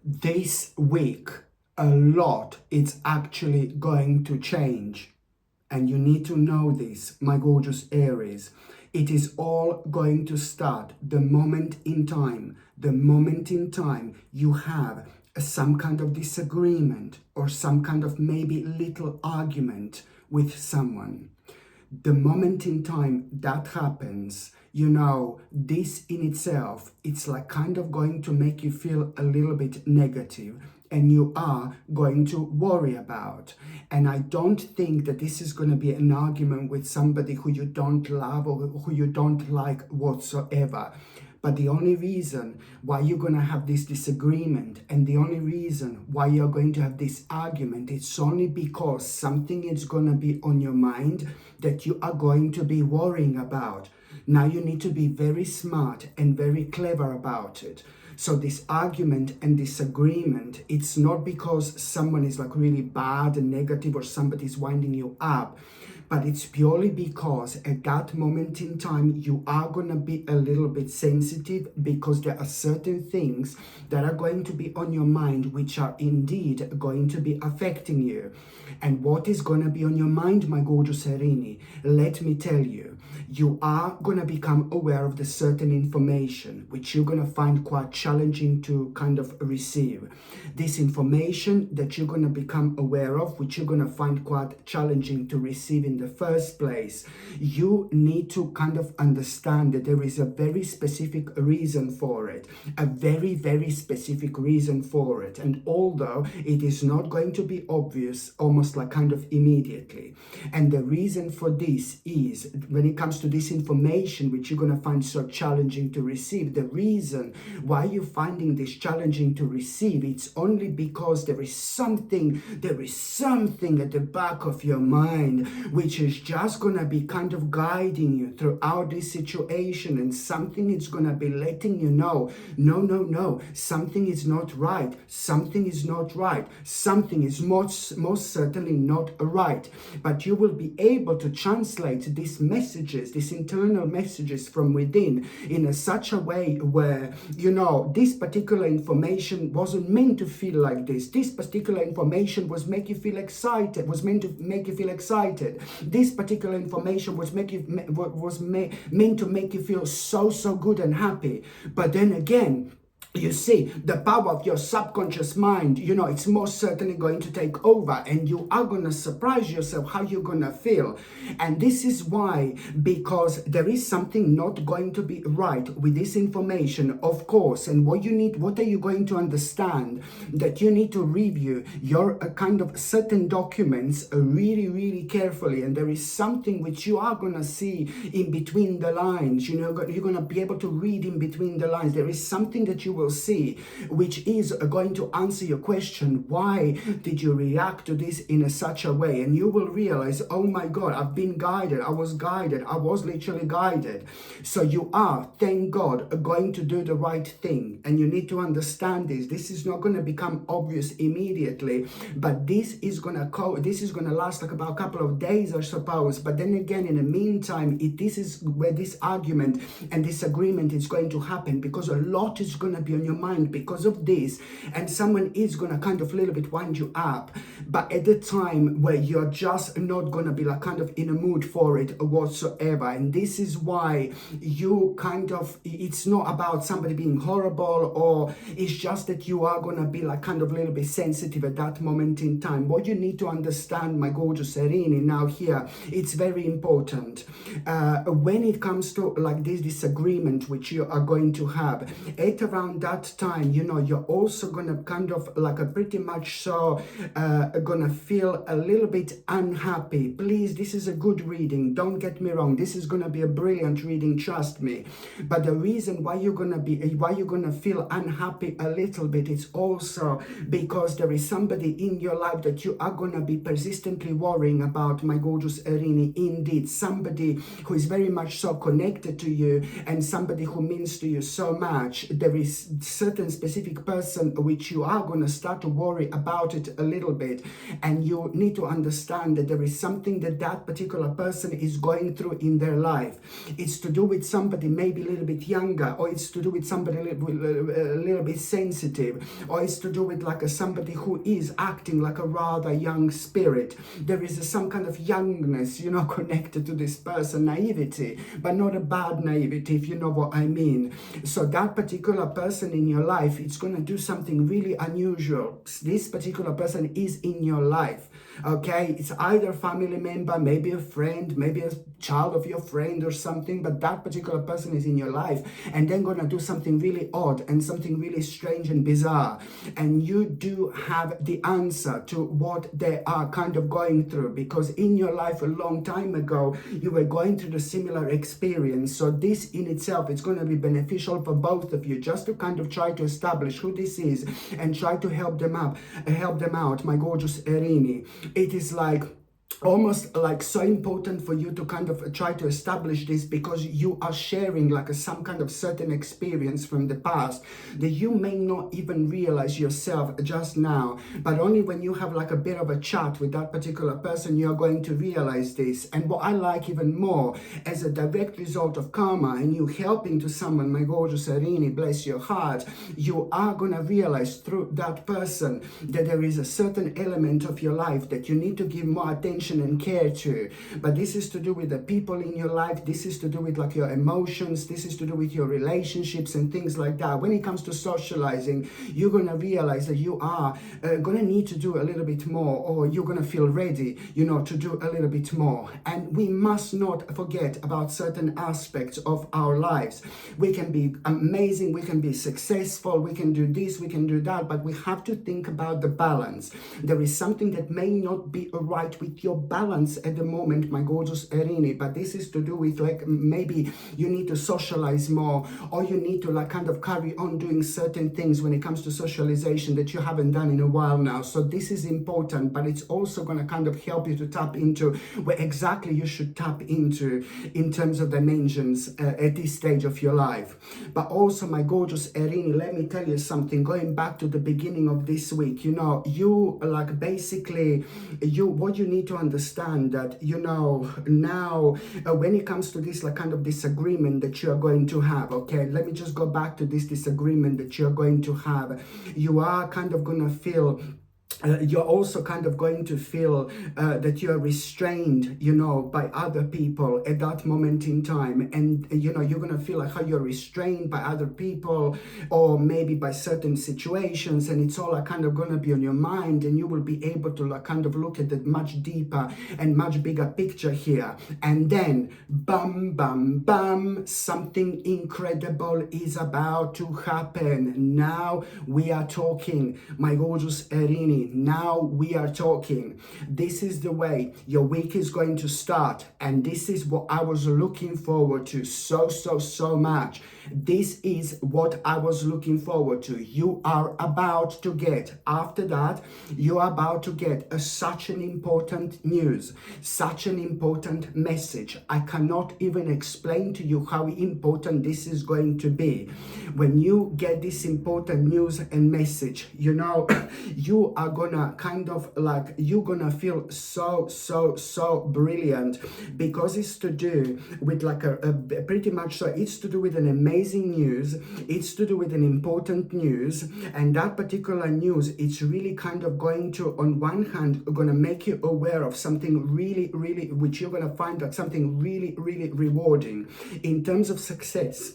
This week, a lot is actually going to change. And you need to know this, my gorgeous Aries. It is all going to start the moment in time. The moment in time you have some kind of disagreement or some kind of maybe little argument with someone. The moment in time that happens, this in itself, it's like kind of going to make you feel a little bit negative, and you are going to worry about. And I don't think that this is going to be an argument with somebody who you don't love or who you don't like whatsoever. But the only reason why you're going to have this disagreement and the only reason why you're going to have this argument, it's only because something is going to be on your mind that you are going to be worrying about. Now you need to be very smart and very clever about it. So this argument and disagreement, it's not because someone is like really bad and negative or somebody's winding you up, but it's purely because at that moment in time, you are going to be a little bit sensitive because there are certain things that are going to be on your mind which are indeed going to be affecting you. And what is going to be on your mind, my gorgeous Erini? Let me tell you, you are going to become aware of the certain information which you're going to find quite challenging to kind of receive. This information that you're going to become aware of, which you're going to find quite challenging to receive in the first place, you need to kind of understand that there is a very specific reason for it, a very, very specific reason for it. And although it is not going to be obvious almost like kind of immediately, and the reason for this is when it comes to this information which you're going to find so challenging to receive, the reason why you're finding this challenging to receive, it's only because there is something at the back of your mind which is just going to be kind of guiding you throughout this situation, and something is going to be letting you know, no, something is not right, something is not right, something is most certainly not right. But you will be able to translate these messages, these internal messages from within in such a way where, this particular information wasn't meant to feel like this. This particular information was meant to make you feel excited. This particular information was meant to make you feel so good and happy. But then again, you see, the power of your subconscious mind, it's most certainly going to take over, and you are going to surprise yourself how you're going to feel. And this is why, because there is something not going to be right with this information, of course. And what are you going to understand? That you need to review your kind of certain documents really, really carefully. And there is something which you are going to see in between the lines. You're going to be able to read in between the lines. There is something that you will see which is going to answer your question, why did you react to this in such a way? And you will realize, oh my God, I've been guided. I was literally guided. So you are, thank God, going to do the right thing. And you need to understand this is not going to become obvious immediately, but this is going to last like about a couple of days, I suppose. But then again, in the meantime, this is where this argument and disagreement is going to happen, because a lot is going to be on your mind because of this, and someone is going to kind of a little bit wind you up, but at the time where you're just not going to be like kind of in a mood for it whatsoever. And this is why it's not about somebody being horrible, or it's just that you are going to be like kind of a little bit sensitive at that moment in time. What you need to understand, my gorgeous Erini, now here, it's very important when it comes to like this disagreement which you are going to have at around that time, you're also gonna kind of like a pretty much so gonna feel a little bit unhappy. Please, this is a good reading, don't get me wrong, this is gonna be a brilliant reading, trust me. But the reason why you're gonna feel unhappy a little bit is also because there is somebody in your life that you are gonna be persistently worrying about, my gorgeous Erini. Indeed, somebody who is very much so connected to you, and somebody who means to you so much. There is certain specific person which you are going to start to worry about it a little bit, and you need to understand that there is something that that particular person is going through in their life. It's to do with somebody maybe a little bit younger, or it's to do with somebody a little bit sensitive, or it's to do with like somebody who is acting like a rather young spirit. There is some kind of youngness, you know, connected to this person, naivety, but not a bad naivety, if you know what I mean. So that particular person in your life, it's going to do something really unusual. This particular person is in your life. Okay, it's either a family member, maybe a friend, maybe a child of your friend or something, but that particular person is in your life, and they're gonna do something really odd and something really strange and bizarre, and you do have the answer to what they are kind of going through, because in your life a long time ago you were going through the similar experience. So this in itself, it's going to be beneficial for both of you, just to kind of try to establish who this is and try to help them out, my gorgeous Erini. It is like almost like so important for you to kind of try to establish this, because you are sharing like some kind of certain experience from the past that you may not even realize yourself just now, but only when you have like a bit of a chat with that particular person you're going to realize this. And what I like even more, as a direct result of karma and you helping to someone, my gorgeous Erini, bless your heart, you are gonna realize through that person that there is a certain element of your life that you need to give more attention and care to. But this is to do with the people in your life, this is to do with like your emotions, this is to do with your relationships and things like that. When it comes to socializing, you're going to realize that you are going to need to do a little bit more, or you're going to feel ready, you know, to do a little bit more. And we must not forget about certain aspects of our lives. We can be amazing, we can be successful, we can do this, we can do that, but we have to think about the balance. There is something that may not be right with your balance at the moment, my gorgeous Erini, but this is to do with like maybe you need to socialize more, or you need to like kind of carry on doing certain things when it comes to socialization that you haven't done in a while now. So this is important, but it's also going to kind of help you to tap into where exactly you should tap into in terms of dimensions at this stage of your life. But also, my gorgeous Erini, let me tell you something, going back to the beginning of this week, you know, you like basically what you need to understand that, you know, now when it comes to this like kind of disagreement that you are going to have, okay, let me just go back to this disagreement that you're going to have. You are kind of going to feel you're also kind of going to feel that you're restrained, you know, by other people at that moment in time. And, you know, you're going to feel like how you're restrained by other people, or maybe by certain situations. And it's all like kind of going to be on your mind, and you will be able to like kind of look at it much deeper and much bigger picture here. And then, bam, bam, bam, something incredible is about to happen. Now we are talking, my gorgeous Erini. Now we are talking. This is the way your week is going to start, and this is what I was looking forward to so much. This is what I was looking forward to. You are about to get, after that, you are about to get such an important news, such an important message. I cannot even explain to you how important this is going to be. When you get this important news and message, you know, you are gonna kind of like, you're gonna feel so brilliant, because it's to do with like a pretty much, so it's to do with an amazing news, it's to do with an important news. And that particular news, it's really kind of going to, on one hand, gonna make you aware of something really, which you're gonna find that something really rewarding in terms of success.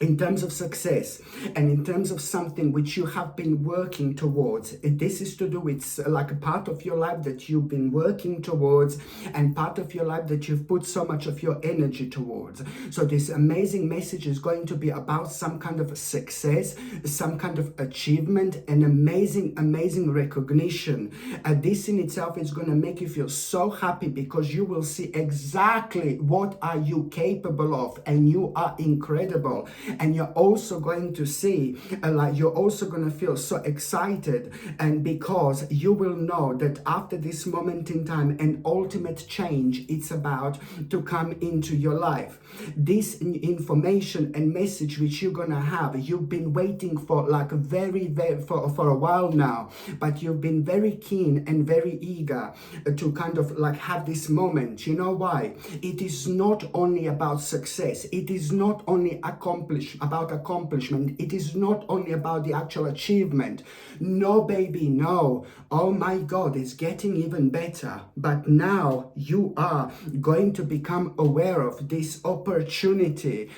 In terms of success, and in terms of something which you have been working towards. This is to do with like a part of your life that you've been working towards, and part of your life that you've put so much of your energy towards. So this amazing message is going to be about some kind of success, some kind of achievement, and amazing recognition. This in itself is going to make you feel so happy, because you will see exactly what are you capable of, and you are incredible. And you're also going to see, like you're also going to feel so excited, and because you will know that after this moment in time, an ultimate change it's about to come into your life. This information and message which you're gonna have, you've been waiting for like for a while now, but you've been very keen and very eager to kind of like have this moment. You know why? It is not only about success, it is not only about accomplishment, it is not only about the actual achievement. No, baby, no. Oh my God, it's getting even better. But now you are going to become aware of this opportunity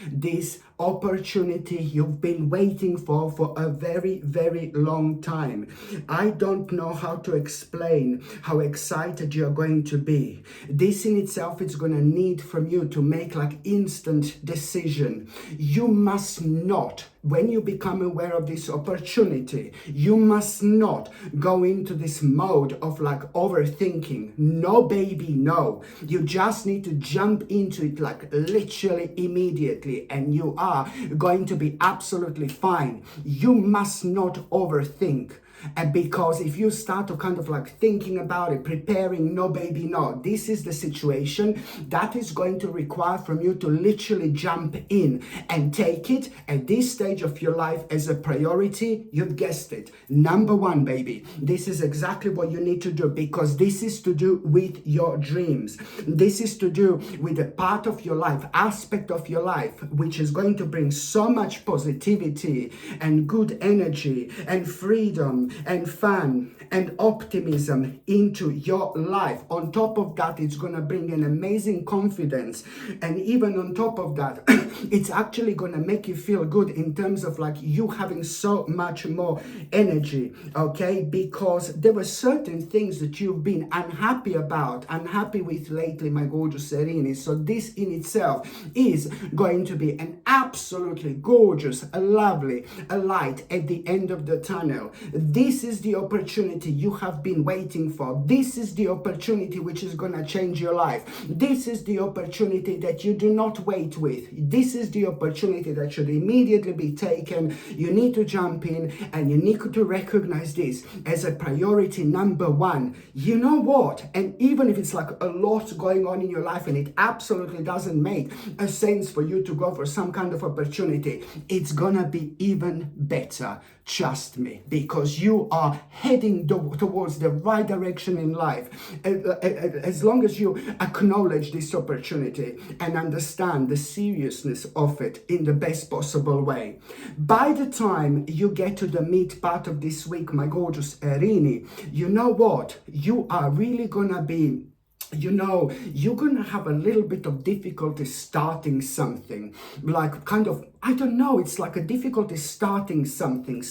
you've been waiting for a very, very long time. I don't know how to explain how excited you're going to be. This in itself is going to need from you to make like instant decision. You must not, when you become aware of this opportunity, you must not go into this mode of like overthinking. No, baby, no. You just need to jump into it like literally immediately, and you are going to be absolutely fine. You must not overthink. And because if you start to kind of like thinking about it, preparing, no baby, no, this is the situation that is going to require from you to literally jump in and take it at this stage of your life as a priority. You've guessed it. Number one, baby, this is exactly what you need to do, because this is to do with your dreams. This is to do with a part of your life, aspect of your life, which is going to bring so much positivity and good energy and freedom and fun and optimism into your life. On top of that, it's going to bring an amazing confidence, and even on top of that it's actually going to make you feel good in terms of like you having so much more energy, okay? Because there were certain things that you've been unhappy with lately, my gorgeous Aries. So this in itself is going to be an absolutely gorgeous, a lovely, a light at the end of the tunnel. This is the opportunity you have been waiting for. This is the opportunity which is going to change your life. This is the opportunity that you do not wait with. This is the opportunity that should immediately be taken. You need to jump in, and you need to recognize this as a priority number one. You know what? And even if it's like a lot going on in your life and it absolutely doesn't make a sense for you to go for some kind of opportunity, it's gonna be even better. Trust me, because you are heading towards the right direction in life. As long as you acknowledge this opportunity and understand the seriousness of it in the best possible way. By the time you get to the mid part of this week, my gorgeous Aries, you know what? You are really gonna be, you're gonna have a little bit of difficulty starting something, like kind of, I don't know, it's like a difficulty starting something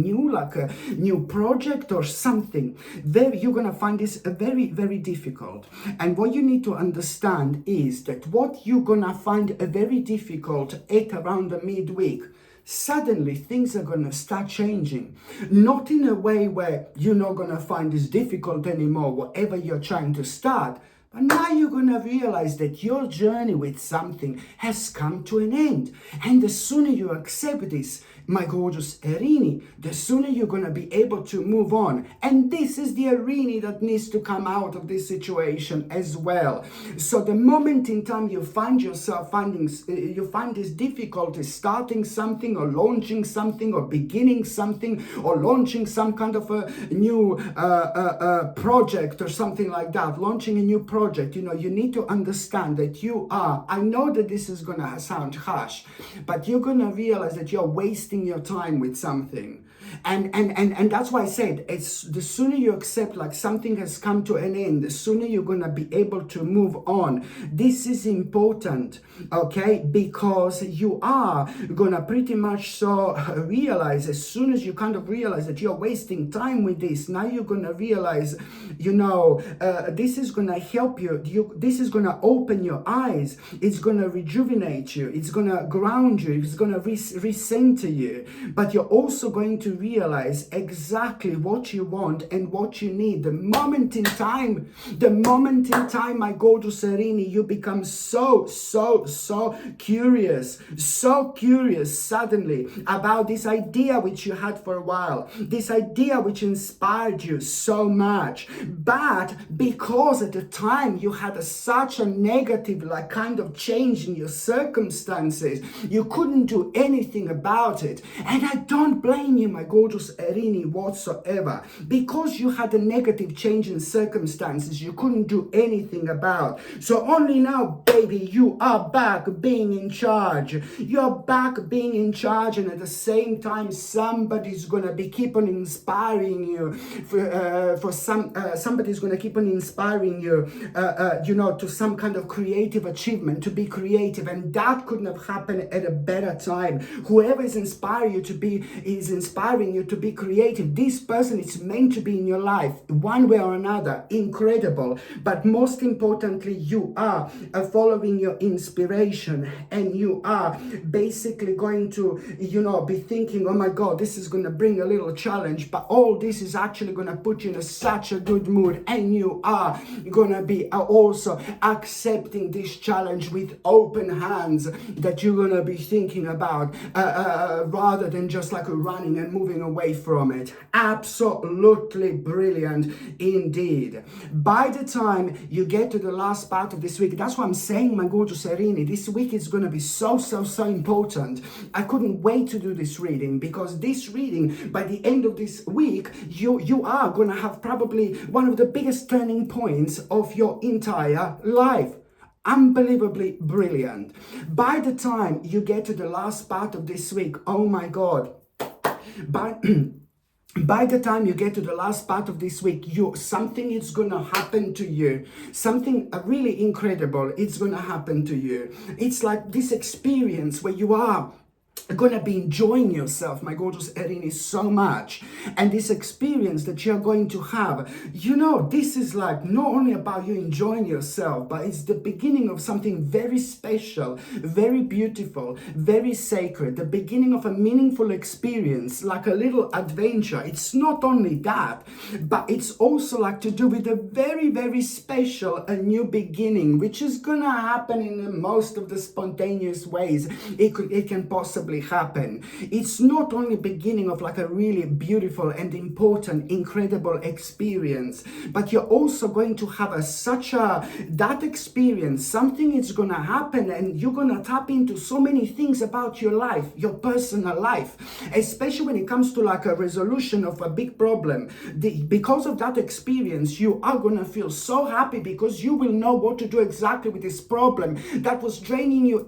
new, like a new project or something. You're gonna find this very, very difficult. And what you need to understand is that what you're gonna find very difficult at around the midweek, suddenly things are going to start changing. Not in a way where you're not going to find this difficult anymore, whatever you're trying to start. But now you're going to realize that your journey with something has come to an end. And the sooner you accept this, my gorgeous Aries, the sooner you're going to be able to move on. And this is the Aries that needs to come out of this situation as well. So the moment in time you find yourself you find this difficulty starting something or launching something or beginning something or launching some kind of a new project or something like that, launching a new project, you need to understand that I know that this is going to sound harsh, but you're going to realize that you're wasting your time with something. And that's why I said, it's the sooner you accept like something has come to an end, the sooner you're going to be able to move on. This is important, okay? Because you are going to pretty much realize, as soon as you kind of realize that you're wasting time with this, now you're going to realize, this is going to help you. This is going to open your eyes. It's going to rejuvenate you. It's going to ground you. It's going to recenter you. But you're also going to realize exactly what you want and what you need. The moment in time, my gorgeous Aries, you become so curious suddenly about this idea which you had for a while, this idea which inspired you so much. But because at the time you had such a negative like kind of change in your circumstances, you couldn't do anything about it. And I don't blame you, my gorgeous Aries, whatsoever. Because you had a negative change in circumstances, you couldn't do anything about. So only now, baby, you are back being in charge. You're back being in charge, and at the same time, somebody's gonna be keep on inspiring you. Somebody's gonna keep on inspiring you, to some kind of creative achievement, to be creative, and that couldn't have happened at a better time. Whoever is inspiring you to be creative. This person is meant to be in your life one way or another. Incredible. But most importantly, you are following your inspiration, and you are basically going to be thinking, oh my god, this is going to bring a little challenge, but all this is actually going to put you in such a good mood, and you are going to be also accepting this challenge with open hands, that you're going to be thinking about rather than just like running and moving away from it. Absolutely brilliant indeed. By the time you get to the last part of this week, that's what I'm saying, my gorgeous Aries, this week is going to be so important. I couldn't wait to do this reading, because this reading, by the end of this week, you are going to have probably one of the biggest turning points of your entire life. Unbelievably brilliant. By the time you get to the last part of this week, oh my god, by the time you get to the last part of this week, something is going to happen to you. Something really incredible. It's going to happen to you. It's like this experience where you are going to be enjoying yourself, my gorgeous Aries, so much. And this experience that you're going to have, this is like not only about you enjoying yourself, but it's the beginning of something very special, very beautiful, very sacred, the beginning of a meaningful experience, like a little adventure. It's not only that, but it's also like to do with a very special, a new beginning, which is gonna happen in the most of the spontaneous ways it can possibly happen. It's not only beginning of like a really beautiful and important, incredible experience, but you're also going to have that experience. Something is gonna happen, and you're gonna tap into so many things about your life, your personal life, especially when it comes to like a resolution of a big problem. Because of that experience, you are gonna feel so happy, because you will know what to do exactly with this problem that was draining your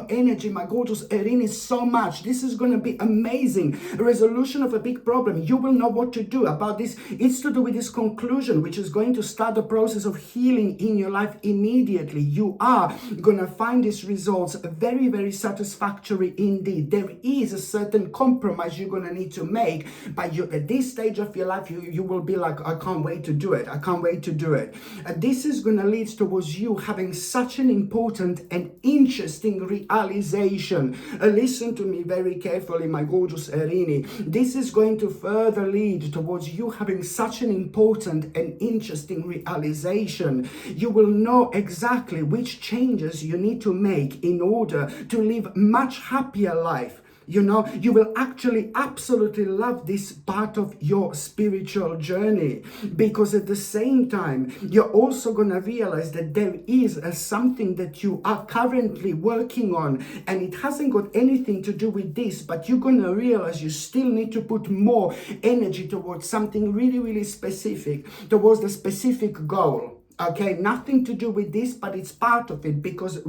energy, my gorgeous Aries, so much. This is going to be amazing. Resolution of a big problem. You will know what to do about this. It's to do with this conclusion, which is going to start the process of healing in your life immediately. You are going to find these results very satisfactory indeed. There is a certain compromise you're going to need to make, but at this stage of your life, you will be like, I can't wait to do it. I can't wait to do it. This is going to lead towards you having such an important and interesting realization. Listen to me very carefully, my gorgeous Aries. This is going to further lead towards you having such an important and interesting realization. You will know exactly which changes you need to make in order to live much happier life. You will actually absolutely love this part of your spiritual journey, because at the same time, you're also going to realize that there is something that you are currently working on, and it hasn't got anything to do with this, but you're going to realize you still need to put more energy towards something really specific, towards the specific goal. Okay, nothing to do with this, but it's part of it, because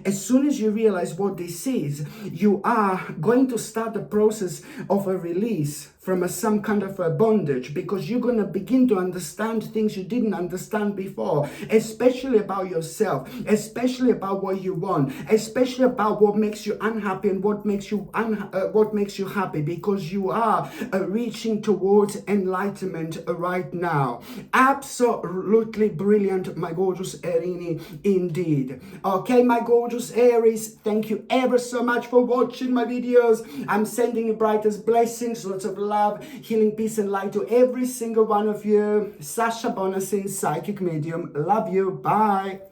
as soon as you realize what this is, you are going to start the process of a release from some kind of a bondage, because you're going to begin to understand things you didn't understand before, especially about yourself, especially about what you want, especially about what makes you unhappy and what makes you happy, because you are reaching towards enlightenment right now. Absolutely brilliant, my gorgeous Erini, indeed. Okay, my gorgeous Aries, thank you ever so much for watching my videos. I'm sending you brightest blessings, lots of love, healing, peace and light to every single one of you. Sasha Bonasin, Psychic Medium. Love you. Bye.